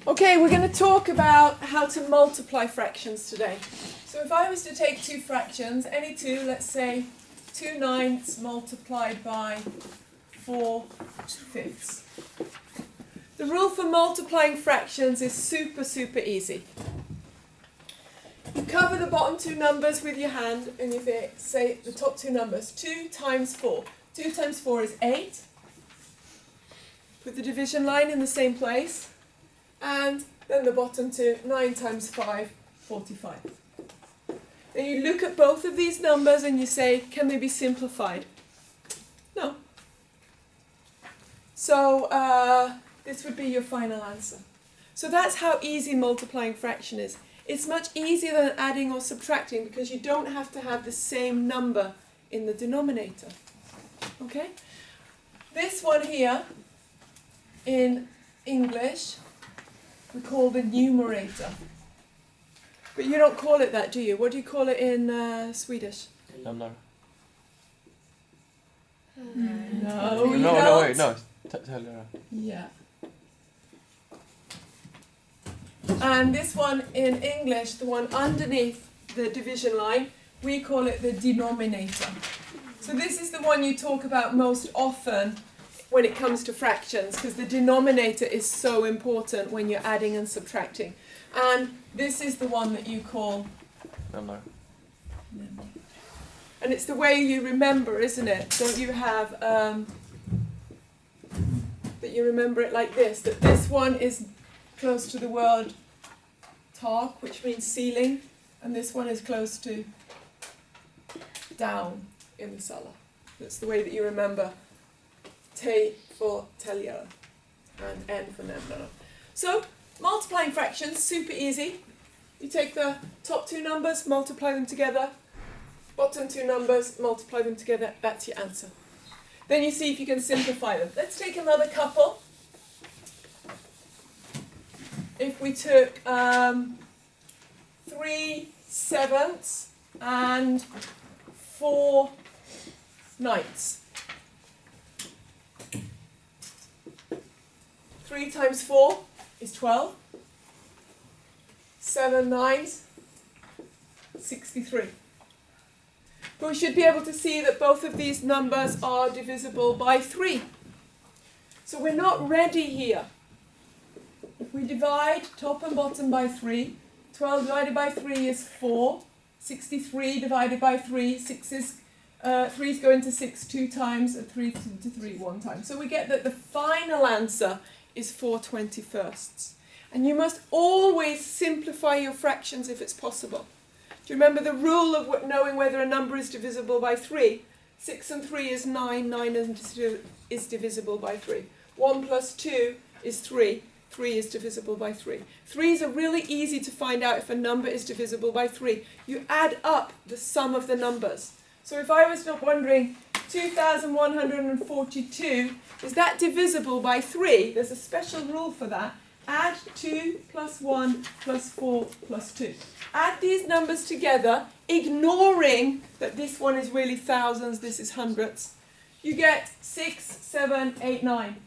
Okay, we're going to talk about how to multiply fractions today. So if I was to take two fractions, any two, let's say 2/9 multiplied by 4/5. The rule for multiplying fractions is super easy. You cover the bottom two numbers with your hand and you say the top two numbers. 2 times 4. 2 times 4 is 8. Put the division line in the same place. And then the bottom two, 9 times 5, 45. Then you look at both of these numbers and you say, can they be simplified? No. So this would be your final answer. So that's how easy multiplying fraction is. It's much easier than adding or subtracting because you don't have to have the same number in the denominator. Okay? This one here in English we call the numerator. But you don't call it that, do you? What do you call it in Swedish? Number. No, you No, don't. wait, no. Tell her. Yeah. And this one in English, the one underneath the division line, we call it the denominator. So this is the one you talk about most often when it comes to fractions, because the denominator is so important when you're adding and subtracting. And this is the one that you call Number. and it's the way you remember, isn't it? Don't you have that you remember it like this, that this one is close to the word tak, which means ceiling, and this one is close to down in the cellar. That's the way that you remember T for telja and N for nämnare. So, multiplying fractions, super easy. You take the top two numbers, multiply them together, bottom two numbers, multiply them together, that's your answer. Then you see if you can simplify them. Let's take another couple. If we took 3/7 and 4/9. 3 times 4 is 12. 7/9, 63. But we should be able to see that both of these numbers are divisible by 3. So we're not ready here. If we divide top and bottom by 3, 12 divided by 3 is 4. 63 divided by 3, 3 is going to 6 2 times, and 3 to 3 1 time. So we get that the final answer is 4/21. And you must always simplify your fractions if it's possible. Do you remember the rule of knowing whether a number is divisible by 3? 6 and 3 is 9, 9 is divisible by 3. 1 plus 2 is 3, 3 is divisible by 3. 3s are really easy to find out if a number is divisible by 3. You add up the sum of the numbers. So if I was wondering, 2,142, is that divisible by 3? There's a special rule for that. Add 2 plus 1 plus 4 plus 2. Add these numbers together, ignoring that this one is really thousands, this is hundreds. You get 6, 7, 8, 9.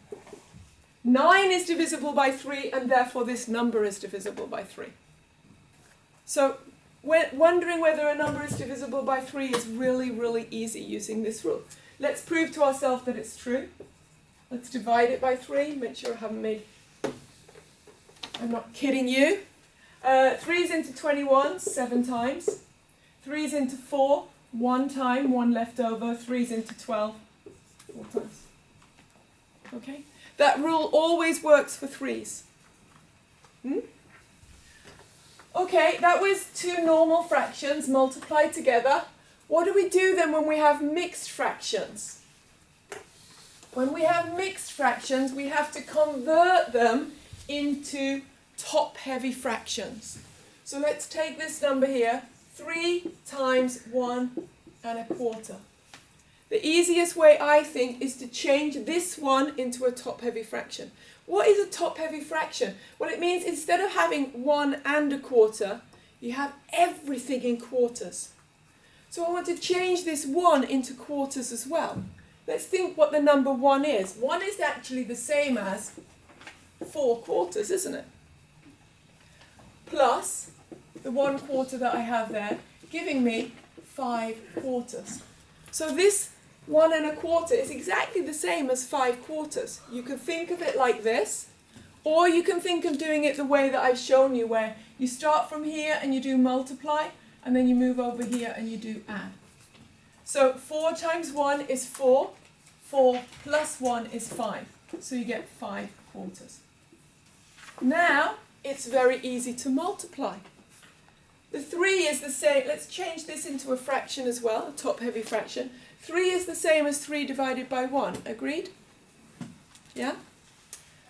9 is divisible by 3, and therefore this number is divisible by 3. So, wondering whether a number is divisible by 3 is really easy using this rule. Let's prove to ourselves that it's true. Let's divide it by 3. Make sure I'm not kidding you. 3 is into 21, 7 times. 3 is into 4, 1 time, 1 left over. 3 is into 12, 4 times. Okay? That rule always works for 3s. Okay, that was two normal fractions multiplied together. What do we do then when we have mixed fractions? When we have mixed fractions, we have to convert them into top-heavy fractions. So let's take this number here, 3 times 1¼ The easiest way, I think, is to change this one into a top-heavy fraction. What is a top-heavy fraction? Well, it means instead of having 1¼ you have everything in quarters. So I want to change this 1 into quarters as well. Let's think what the number 1 is. 1 is actually the same as 4 quarters, isn't it? plus the 1/4 that I have there, giving me 5/4. So this 1 1/4 is exactly the same as 5/4. You can think of it like this, or you can think of doing it the way that I've shown you, where you start from here and you do multiply, and then you move over here and you do add. So 4 times 1 is 4, 4 plus 1 is 5, so you get 5/4. Now it's very easy to multiply. The 3 is the same. Let's change this into a fraction as well, a top-heavy fraction. 3 is the same as 3 divided by 1. Agreed? Yeah?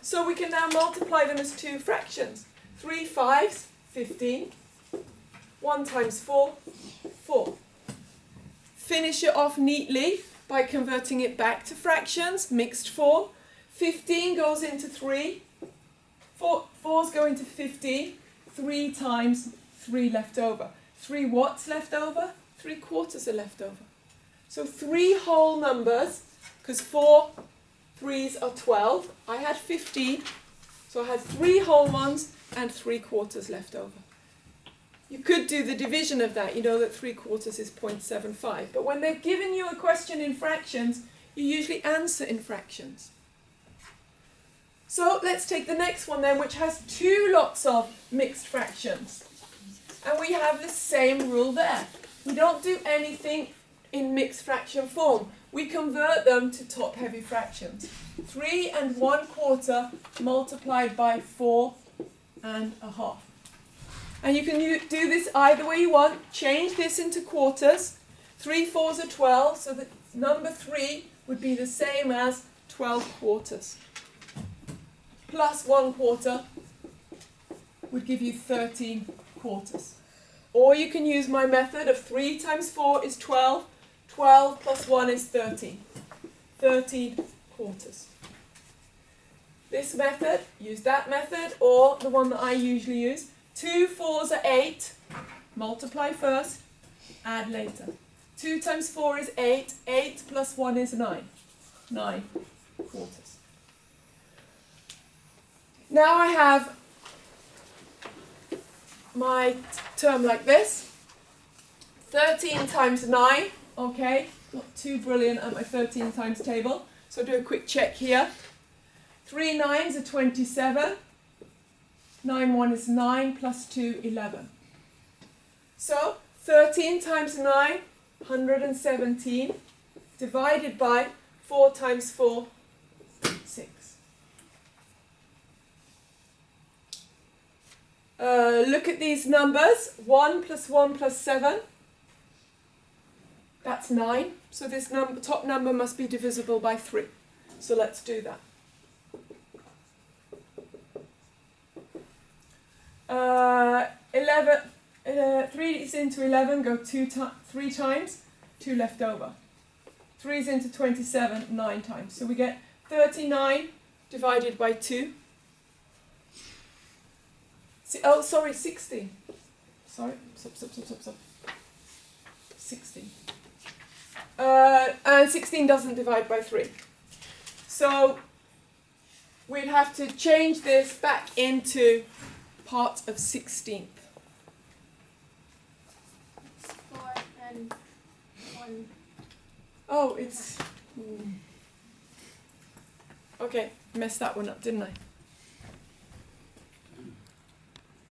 So we can now multiply them as 2 fractions. 3 5s, 15. 1 times 4, 4. Finish it off neatly by converting it back to fractions, mixed form. 15 goes into 3. 4's go into 15. 3 times 3 left over. 3 what's left over? 3/4 are left over. So 3 whole numbers, because 4 3's are 12. I had 15, so I had 3 whole ones and 3/4 left over. You could do the division of that. You know that 3/4 is 0.75. But when they're giving you a question in fractions, you usually answer in fractions. So let's take the next one then, which has 2 lots of mixed fractions. And we have the same rule there. We don't do anything in mixed fraction form. We convert them to top-heavy fractions. 3 1/4 multiplied by 4 1/2. And you can do this either way you want. Change this into quarters. 3 4s are 12, so the number 3 would be the same as 12/4. Plus 1/4 would give you 13/4. Or you can use my method of 3 times 4 is 12. 12 plus 1 is 13. 13/4. This method, use that method, or the one that I usually use. 2 4s are 8. Multiply first, add later. 2 times 4 is 8. 8 plus 1 is 9. 9/4. Now I have my term like this. 13 times 9. Okay, not too brilliant at my 13 times table. So I'll do a quick check here. 3 9s are 27. 9 1 is 9 plus 2, 11. So 13 times 9, 117, divided by 4 times 4, 6. Look at these numbers. 1 plus 1 plus 7. That's 9. So this top number must be divisible by 3. So let's do that. 3 is into 11, go 3 times, 2 left over. 3 is into 27, 9 times. So we get 39 divided by 2. Oh, sorry, 16. Sorry, stop. 16. And 16 doesn't divide by 3. So we'd have to change this back into part of 16th. 4 and 1. Oh, it's... Okay, messed that one up, didn't I?